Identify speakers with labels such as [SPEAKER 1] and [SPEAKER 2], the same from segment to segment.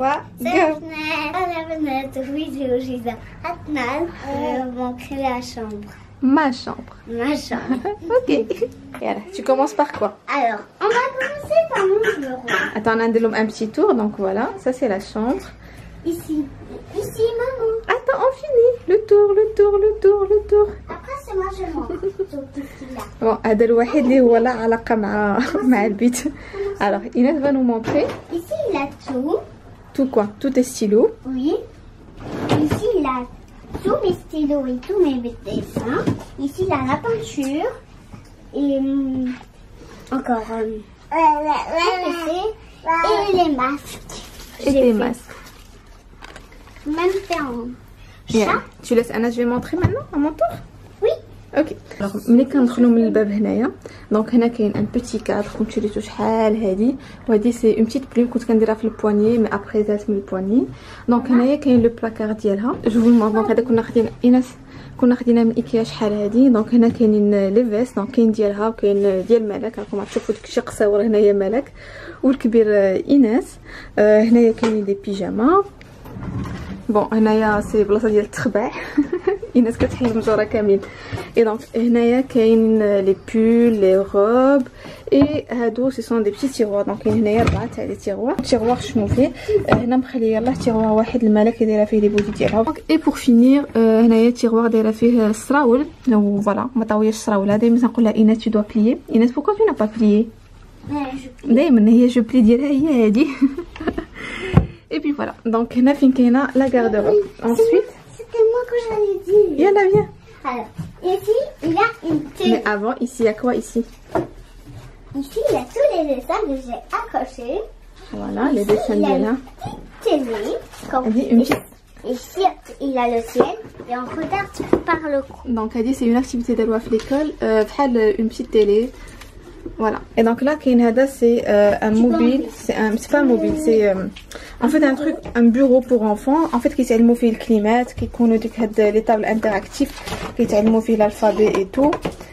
[SPEAKER 1] 3, go.
[SPEAKER 2] Je vais montrer la chambre.
[SPEAKER 1] Ma chambre.
[SPEAKER 2] Ma chambre.
[SPEAKER 1] Ok. Et alors, tu commences par quoi?
[SPEAKER 2] Alors, on va commencer par mon bureau.
[SPEAKER 1] Attends, on a un petit tour. Donc voilà, ça c'est la chambre.
[SPEAKER 2] Ici. Ici, maman.
[SPEAKER 1] Attends, on finit. Le tour, le tour, le tour, le tour.
[SPEAKER 2] Après, c'est moi, je montre.
[SPEAKER 1] Bon, هذا الوحيد اللي هو لا علاقة مع البيت. Alors, Inès va nous montrer.
[SPEAKER 2] Ici, il a tout.
[SPEAKER 1] Tout quoi? Tous tes stylos.
[SPEAKER 2] Oui. Ici, il a tous mes stylos et tous mes dessins. Ici, il a la peinture. Et encore et les masques.
[SPEAKER 1] Et les masques.
[SPEAKER 2] Même fait en
[SPEAKER 1] Bien.
[SPEAKER 2] chat.
[SPEAKER 1] Tu laisses Anna, je vais montrer maintenant à mon tour.
[SPEAKER 2] Oui.
[SPEAKER 1] اوكي. ملي كندخلوا من الباب هنايا دونك هنا كاين ان بيتي كادر كنت شريتو شحال هادي وهادي سي اون بيتيت بلوم كنت كنديرها في البواني مي ابري زات من البواني دونك هنايا كاين لو بلاكار ديالها جو فو دونك هذا كنا خدينا ايناس كنا خدينا من ايكيا شحال هادي دونك هنا كاينين لي فيست دونك كاين ديالها وكاين ديال ملك راكم غتشوفوا داكشي قصاور هنايا ملك والكبير ايناس هنايا كاينين دي بيجاما بون هنايا سي بلاصه ديال التخبع ايناس كتحيد المجوره كاملين اي دونك هنايا كاين لي بول لي روب اي هادو سي سون دي بيتي تيغوار دونك كاين هنايا 4 تاع لي تيغوار شنو فيه هنا مخليه يلاه تيغوار واحد الملك دايره فيه لي بودي ديالها دونك اي بور فينير هنايا تيغوار دايره فيه السراول فوالا ما طاوياش السراول دائما تنقول لها ايناس تو دو بليي ايناس بوكو تو نا با بليي دائما هي جو بلي ديالها هي هادي et puis voilà donc هنا فين كاينه لا garde-robe ensuite
[SPEAKER 2] C'était moi que j'allais dire.
[SPEAKER 1] Yalla, viens.
[SPEAKER 2] Alors, ici, il y a une télé.
[SPEAKER 1] Mais avant, ici, il y a quoi ici?
[SPEAKER 2] Ici, il y a tous les dessins que j'ai accrochés.
[SPEAKER 1] Voilà, les dessins
[SPEAKER 2] il y a
[SPEAKER 1] de là.
[SPEAKER 2] Une télé.
[SPEAKER 1] Une petite...
[SPEAKER 2] Ici, il a le ciel et on regarde par le coin.
[SPEAKER 1] Donc, Adi, c'est une activité de loi à l'école. Une petite télé. Voilà. Et donc là, c'est un mobile. C'est pas un mobile, c'est en fait un truc, un bureau pour enfants. En fait, qui s'allume le climat, qui connaît les tables interactives, qui s'allume l'alphabet et tout.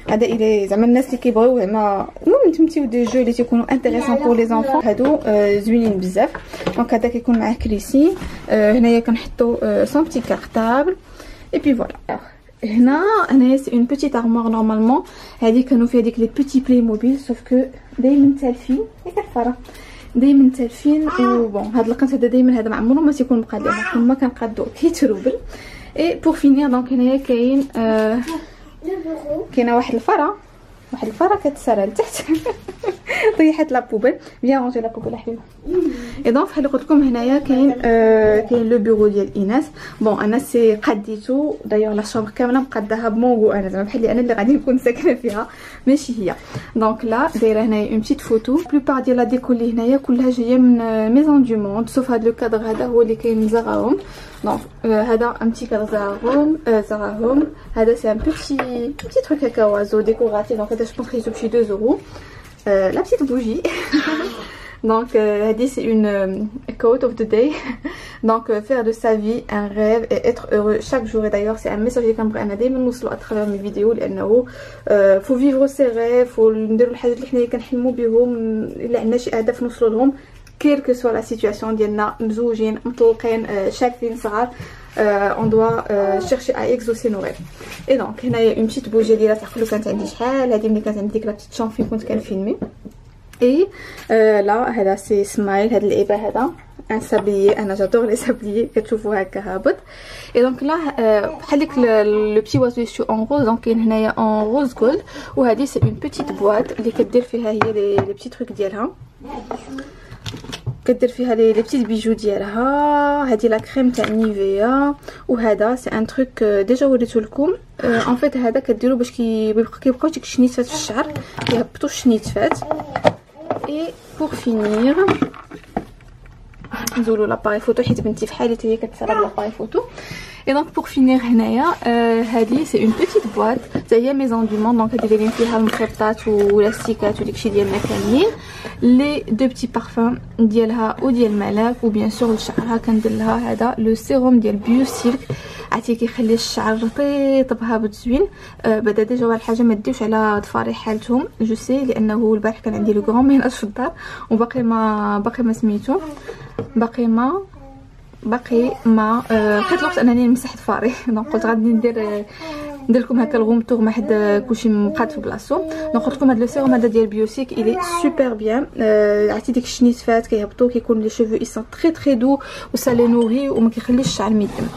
[SPEAKER 1] هذا إلى زعما الناس اللي كيبغيو زعما المهم تمتيو دي جو اللي تيكونوا انتريسون بور لي زونفون هادو زوينين بزاف دونك هذا كيكون معاه كريسي هنايا كنحطوا سون بتي كارطابل اي بي فوالا هنايا سي اون بيتيت ارموار نورمالمون هذه كانوا فيها ديك لي بيتي بلاي موبيل سوف كو دايما تالفين هيك الفرا دايما تالفين و بون هاد القنت هذا دايما هذا عمرو ما تيكون مقاد ما كنقادو كيتروبل اي بور فينير دونك هنايا كاين كاينه واحد الفرا كتسارى لتحت طيحت لا بوبيل بيان رونجي لا بوبيل حبيبه اي دونك بحال قلت لكم هنايا كاين لو بيرو ديال ايناس بون انا سي قديتو دايوغ لا شومبر كامله مقداها بمونغو انا زعما بحال انا اللي غادي نكون ساكنه فيها ماشي هي دونك لا دايره هنايا اون بيتيت فوتو بلوبار ديال لا ديكو اللي هنايا كلها جايه من ميزون دو موند سوف هذا لو كادر هذا هو اللي كاين من زغاهم دونك هذا ان بتي كادر زغاهم هذا سي ان بيتي تروك هكا وازو ديكوراتيف دونك هذا جو بونس كيجيب شي 2 €. La petite bougie. Donc c'est une quote of the day. Donc faire de sa vie un rêve et être heureux chaque jour. Et d'ailleurs c'est un message que j'aimerais دائما نوصلوا à travers mes vidéos لانه faut vivre ses rêves faut نديروا الحاجات اللي حنايا كنحلموا بهم الا عندنا شي اهداف نوصلوا لهم quelle que soit la situation ديالنا مزوجين مطلقين شاكفين صغار on doit chercher à exaucer nos rêves. Et donc هنايا une petite bougie اللي تعقلوا كانت عندي شحال هذه ملي كانت عندي ديك لا بتيت شامب فين كنت كنفيلمي اي لا هذا سي سمايل هذا الابره هذا ان سابليي انا جادور لي سابليي كتشوفوا هكا هابط اي دونك لا بحال ديك لو بتي وازو شو اون روز دونك كاين هنايا اون روز جولد وهذه سي اون بيتيت بواط اللي كدير فيها هي لي بتي تروك ديالها كدير فيها لي بتيت بيجو ديالها هذه لا كريم تاع نيفيا وهذا سي ان تروك ديجا وريته لكم ان فيت هذا كديروا باش كيبقاو ديك الشنيتفات في الشعر كيهبطوا الشنيتفات اي بور فينير نزولو لاباري فوتو حيت بنتي فحالي هي كتسرى لاباري فوتو اي دونك بور فينير هنايا هذه سي اون بيتيت بواط حتى هي ميزون دو موند دونك هذه دايرين فيها المخيطات ولاستيكات وداكشي ديالنا كاملين لي دو بتي بارفان ديالها وديال ملاك وبيان سور لشعرها كندير لها هذا لو سيروم ديال بيو سيلك عرفتي كيخلي الشعر رطيب هابط زوين بعدا ديجا واحد الحاجه ما ديوش على ضفاري حالتهم جو سي لانه البارح كان عندي لو غران ميناج في الدار وباقي ما سميتو باقي ما باقي ما لقيت الوقت انني نمسح ضفاري دونك قلت غادي ندير لكم هكا الغومطور مع حد كلشي مقاد في بلاصتو. دونك قلت لكم هذا لو سيروم هذا ديال بيوسيك الي سوبر بيان. عرفتي ديك الشنيسفات كيهبطوا كيكون لي شوفو اي سون تري دو وسا لي نوري وما كيخليش الشعر ميدم.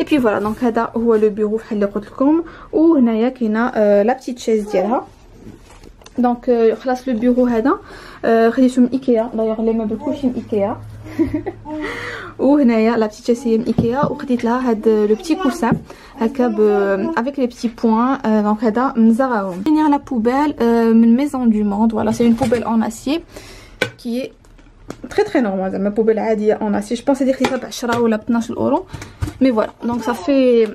[SPEAKER 1] اي بي فوالا دونك هذا هو لو بيرو بحال اللي قلت لكم. وهنايا كاينه لا بتيت شيز ديالها. دونك خلاص لو بيرو هذا خديته من ايكيا دايوغ لي ميبل كلشي من ايكيا. وهنايا لا بتيت شيز من ايكيا وخديت لها هاد لو بتي كوسان هكا avec les petits points. donc هذا من زغاهم. finir la poubelle من Maison du Monde. voilà c'est une poubelle en acier qui est très normale زعما poubelle عاديه en acier. je pense دير خديتها ب 10 ولا ب 12 اورو mais voilà donc ça fait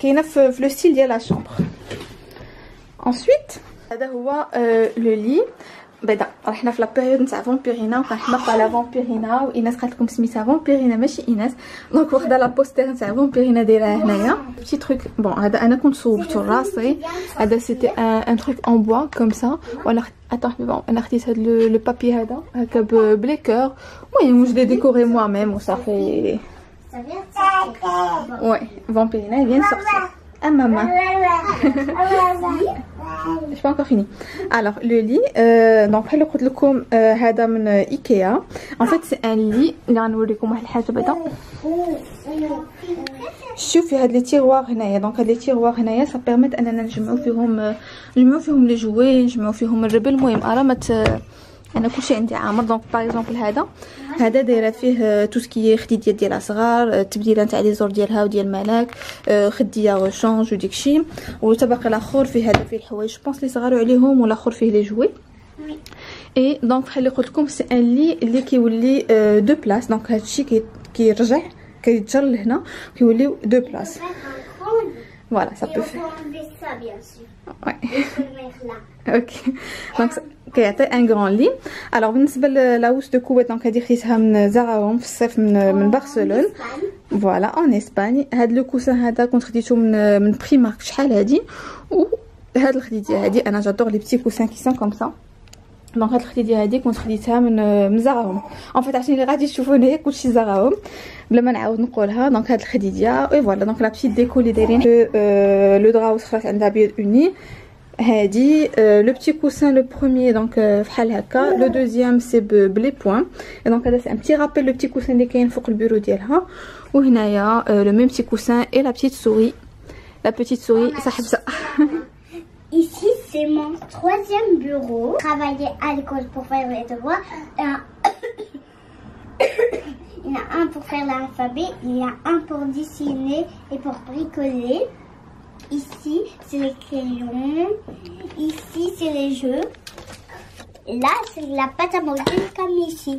[SPEAKER 1] كاينه في لو ستيل ديال لا شامبر. ensuite هذا هو لو لي. بعدا رحنا في لا بيريود نتاع فامبيرينا وكنحماق على فامبيرينا وايناس قالت لكم سميتها فامبيرينا ماشي ايناس. دونك واخده لا بوستير نتاع فامبيرينا دايرها هنايا بتي تروك. بون هذا انا كنت صوبته لراسي. هذا سيتي ان تروك اون بوا كوم سا. وانا بون انا خديت هذا لو بابي هذا هكا بلي كور. المهم جو دي ديكوري moi même وصافي. وي فامبيرينا فين سورتي maman. Je pas encore fini. Alors le lit donc بحال قلت لكم هذا من ايكيا. en fait c'est un lit اللي غنوريكم واحد الحاجه بعدا. شوفي هاد لي تيروار هنايا. دونك هاد لي تيروار هنايا سا بيرميت اننا نجمعوا فيهم لي جوي نجمعوا فيهم الربل. المهم انا كلشي عندي عامر. دونك باغ اكزومبل هذا دايره فيه تو سكي خديديه ديالها صغار التبديله نتاع لي زور ديالها وديال ملاك خديه غوشونج وديكشي. وتبقى الاخر فيه هذا فيه الحوايج جو بونس لي صغاروا عليهم والاخر فيه لي جوي. اي دونك بحال اللي قلت لكم سي ان لي اللي كيولي دو بلاص. دونك هادشي كيرجع كيتجر لهنا كيوليو دو بلاص. Voilà, ça peut faire. Ça, bien sûr. Ouais. Ok. Donc, كيعطي ان غران لي. الوغ بالنسبه لاوس دو كويت دونك هذه خديتها من زغاهم في الصيف من برشلونه. فوالا اون اسباني. هاد لو كوسان هذا كنت خديته من بريمارك شحال هادي. وهاد الخديديه هادي انا جادور لي بتي كوسان كي سون كوم سا. دونك هاد الخديديه هادي كنت خديتها من زغاهم. اون فيت عشان اللي غادي تشوفوا هنايا كلشي زغاهم بلا ما نعاود نقولها. دونك هاد الخديديه وي فوالا دونك لا بتيت ديكو اللي دايرين لو دراوس خلاص عندها بيض اوني. هادي لو بتي كوسان لو بروميير دونك بحال هكا. لو دوزيام سي بلي بوين. دونك هذا سي ان بتي رابيل لو بتي كوسان اللي كاين فوق البيرو ديالها. وهنايا لو ميم بتي كوسان اي لا بتيت سوري. لا بتيت سوري صاحبتها.
[SPEAKER 2] Ici, c'est mon troisième bureau. Travailler à l'école pour faire les devoirs. Il y en a un pour faire l'alphabet, il y a un pour dessiner et pour bricoler. Ici, c'est les crayons. Ici, c'est les jeux. Et là, c'est la pâte à modeler comme ici.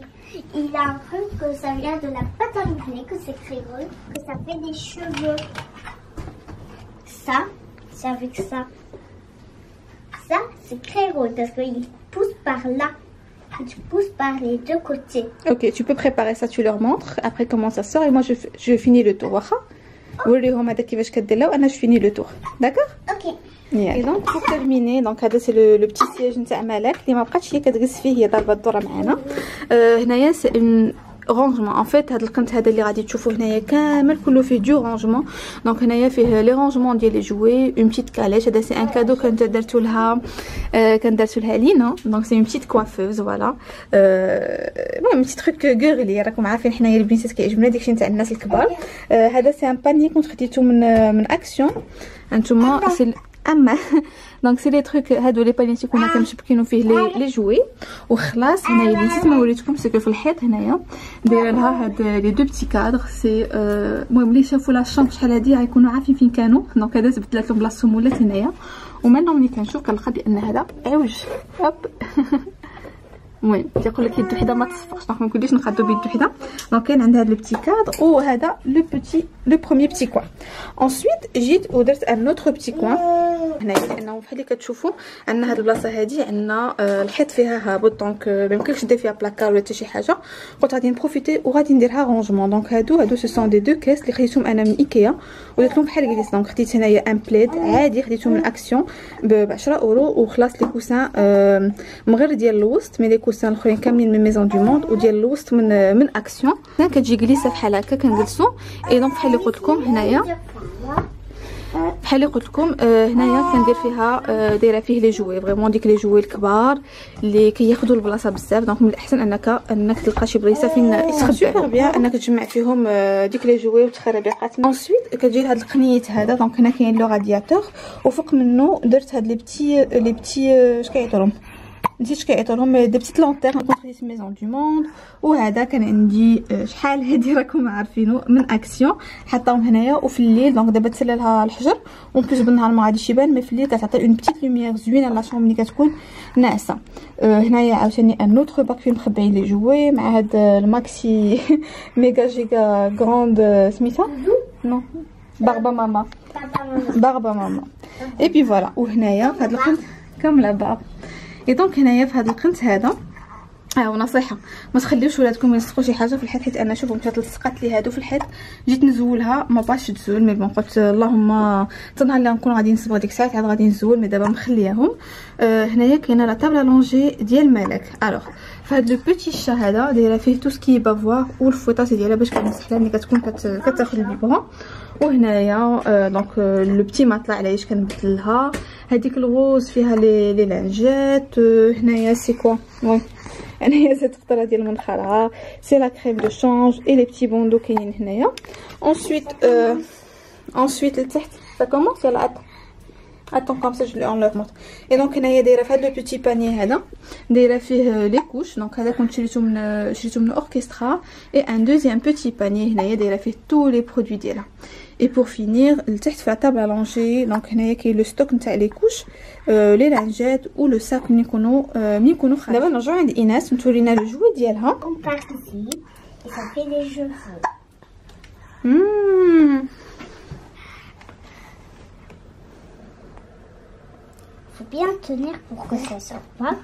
[SPEAKER 2] Il y a un truc que ça vient de la pâte à modeler, que c'est crayeux, que ça fait des cheveux. Ça, c'est avec ça. Ça, c'est très gros parce qu'il pousse par là. Tu pousses par les deux côtés.
[SPEAKER 1] Ok, tu peux préparer ça, tu leur montres après comment ça sort et moi je finis le tour. وريهم هذا كيفاش كدير وانا جو فيني لو تور. داكوغ
[SPEAKER 2] اوكي.
[SPEAKER 1] اي دونك بور تيرميني دونك هذا سي لو بتي سياج نتاع ملاك اللي ما بقاتش هي كتجلس فيه. هي ضربه الدوره معنا. هنايا سي اون رونجمون. ان فيت هذا القنت هذا اللي غادي تشوفوه هنايا كامل كله فيه دو رونجمون. دونك هنايا فيه لي رونجمون ديال لي جوي اون بتيت كاليش. هذا سي ان كادو كنت درتو لها لينا. دونك سي اون بتيت كوافوز. فوالا المهم بتيت تروك غيرلي. راكم عارفين حنايا البنيتات كيعجبنا داكشي نتاع الناس الكبار. هذا سي ان باني كنت خديته من اكسيون. هانتوما سي اما دونك سي لي تروك هادو لي بانيتي كنا كنشبكينو فيه لي جوي وخلاص. هنايا اللي نسيت ما وريتكم سكو في الحيط هنايا دايره لها هاد لي دو بتي كادر. سي المهم اللي شافوا لا شامب شحال هادي غيكونوا عارفين فين كانوا. دونك هذا تبدلات لهم بلاصتهم ولات هنايا. ومنهم ملي كنشوف كنلقى بان هذا عوج. هوب المهم تيقول لك يد وحده ما تصفقش. دونك ما نقوليش نقادو بيد وحده. دونك كاين عندها هذا لو بتي كادر وهذا لو بروميير بتي كوان. انsuite جيت ودرت ان اوتر بتي كوان هنايا لانه بحال اللي كتشوفوا عندنا هاد البلاصه هادي عندنا الحيط فيها هابط دونك ما يمكنش دير فيها بلاكار ولا حتى شي حاجه. قلت غادي نبروفيتي وغادي نديرها رونجمون. دونك هادو سو سون دي دو كيس اللي خديتهم انا من ايكيا ودرت لهم بحال جليس. دونك خديت هنايا ان بليد عادي خديته من اكسيون ب 10 اورو وخلاص لي كوسان من غير ديال الوسط مي لي كوسان الاخرين كاملين من ميزون دو موند وديال الوسط من اكسيون. كتجي جليسه بحال هكا كنجلسوا. اي دونك بحال اللي قلت لكم هنايا بحال اللي قلت لكم هنايا كندير فيها دايره فيه لي جوي فريمون ديك لي جوي الكبار اللي كياخذوا البلاصه بزاف. دونك من الاحسن انك تلقى شي بلايصه فين يتخبى. سوبر بيان انك تجمع فيهم ديك لي جوي وتخربيقات. انسويت كتجي لهاد القنيت هذا. دونك هنا كاين لو رادياتور وفوق منه درت هاد لي بتي اش كيعيطولهم نسيت اش كيعيطولهم دي بتيت لونتير. كنت خديت ميزون دو موند وهذا كان عندي شحال هادي راكم عارفينو من اكسيون حطاهم هنايا. وفي الليل دونك دابا تسللها الحجر ومبليس بالنهار ما غاديش يبان مي في الليل كتعطي اون بتيت لوميير زوينه لا شومبر ملي كتكون ناعسه. هنايا عاوتاني ان اوتر باك فين مخبيين لي جوي مع هاد الماكسي ميغا جيجا غروند سميتها نو باربا ماما اي بي فوالا. وهنايا في هاد القنت كامله باب. اي دونك هنايا في هذا القنت هذا ونصيحه ما تخليوش ولادكم يلصقوا شي حاجه في الحيط حيت انا شوفوا مشات لصقات لي هادو في الحيط جيت نزولها ما باش تزول مي بون قلت اللهم تنهار اللي غنكون غادي نصبغ ديك الساعات عاد غادي نزول مي دابا مخلياهم. هنايا كاينه لا طابله لونجي ديال مالك. الوغ فهاد لو بوتي شا هذا دايره فيه تو سكي بافوار والفوطاسي ديالها باش كنسحلها ملي كتكون كتاخذ البيبرون. وهنايا دونك لو بتي ماطلع علاش كنبدل لها هذيك الغوز فيها لي لانجات. هنايا سي كوا وي هنايا زيت قطره ديال المنخرة سي لا كريم دو شانج اي لي بتي بوندو كاينين هنايا. ensuite لتحت ça commence يلا attends comme ça je le enlève moi. Et donc هنايا دايره في هذا لو بيتي باني هذا دايره فيه لي كوش. دونك هذا كنت شريته من اوركسترا. اي ان دوزيام بيتي باني هنايا دايره فيه تو لي برودوي ديالها. اي بور فينير لتحت في طابله لونجي. دونك هنايا كاين لو ستوك نتاع لي كوش لي لانجات ولو ساك ملي يكونوا خارج. دابا نرجعو عند ايناس نتورينا لو جوي ديالها.
[SPEAKER 2] On part ici et ça fait des cheveux. Faut bien tenir pour que ça sorte pas.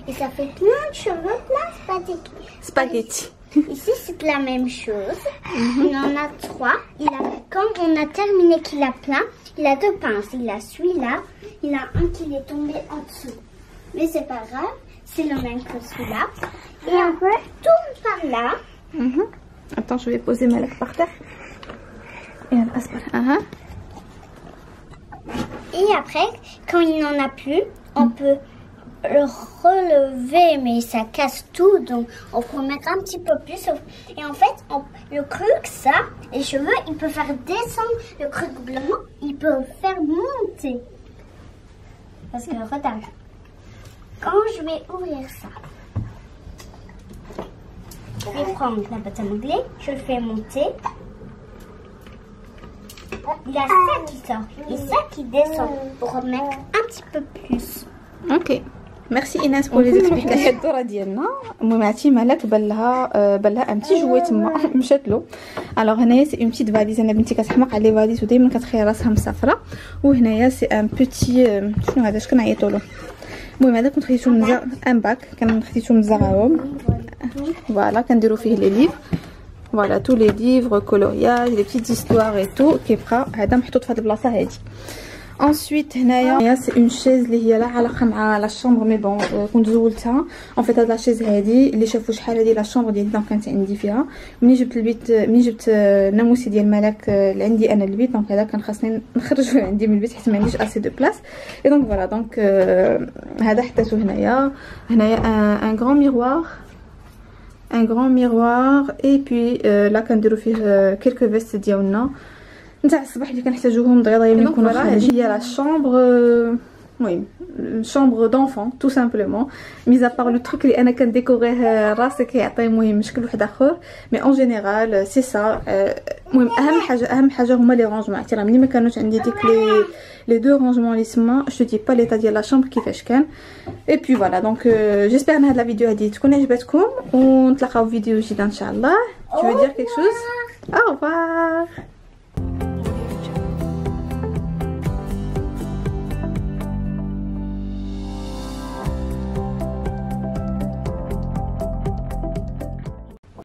[SPEAKER 2] Et ça fait plein de cheveux, plein de
[SPEAKER 1] spaghetti.
[SPEAKER 2] Ici c'est la même chose. Il en a 3. Quand on a terminé qu'il a plein, il a 2 pinces. Il a celui-là, il a un qui est tombé en dessous. Mais c'est pas grave, c'est le même que celui-là. Et on retourne par là.
[SPEAKER 1] Attends, je vais poser Malak par terre.
[SPEAKER 2] Et après, quand il n'en a plus, on peut le relever, mais ça casse tout, donc on peut mettre un petit peu plus. Et en fait, le truc, ça, les cheveux, il peut faire descendre, le truc blanc, il peut faire monter. Parce que regarde, quand je vais ouvrir ça, je vais prendre la pâte à modeler, je le fais monter. Il y a ça qui sort et ça qui descend pour remettre un petit peu plus.
[SPEAKER 1] Ok. ميرسي ايناس بور لي زيكسبليكاسيون. الدوره ديالنا المهم عرفتي مالك بان ام تي جوي تما مشات له. الوغ هنايا سي اون بتيت فاليز. انا بنتي كتحماق على لي فاليز ودائما كتخيل راسها مسافره. وهنايا سي ان بوتي شنو هذا اش كنعيطوا له. المهم هذا كنت خديتو من ان باك كان خديتو من زغاوم. فوالا كنديروا فيه لي ليف فوالا تو لي ليفر كولورياج لي بتيت هيستوار اي تو كيبقى هذا محطوط في هذه البلاصه هذه. ensuite هنايا سي اون شيز اللي هي لا علاقه مع لا شومبر مي بون كنت زولتها اون فيت. هاد لا شيز هادي اللي شافوا شحال هادي لا شومبر ديالي دونك كانت عندي فيها ملي جبت البيت ملي جبت الناموسي ديال مالك اللي عندي انا البيت. دونك هذا كان خاصني نخرجو عندي من البيت حيت ما عنديش اسي دو بلاص. اي دونك فوالا دونك هذا حطيتو هنايا ان غران ميروار اي بي لا كنديرو فيه كيلكو فيست ديالنا نتاع الصباح اللي كنحتاجوهم دغيا يكونوا خارجين. هي لا شومبر المهم شومبر دونفون تو سامبلومون ميزا بار لو تروك اللي انا كنديكوريه راسي كيعطي المهم شكل واحد اخر. مي اون جينيرال سي سا. المهم اهم حاجه هما لي رونجمون. عرفتي راه ملي ما كانوش عندي ديك لي دو رونجمون لي سما جو دي با ليطا ديال لا شومبر كيفاش كان. اي بي فوالا دونك جيسبر ان هاد لا فيديو هادي تكون عجبتكم ونتلاقاو في فيديو جديد ان شاء الله. Tu veux dire quelque chose? Au revoir.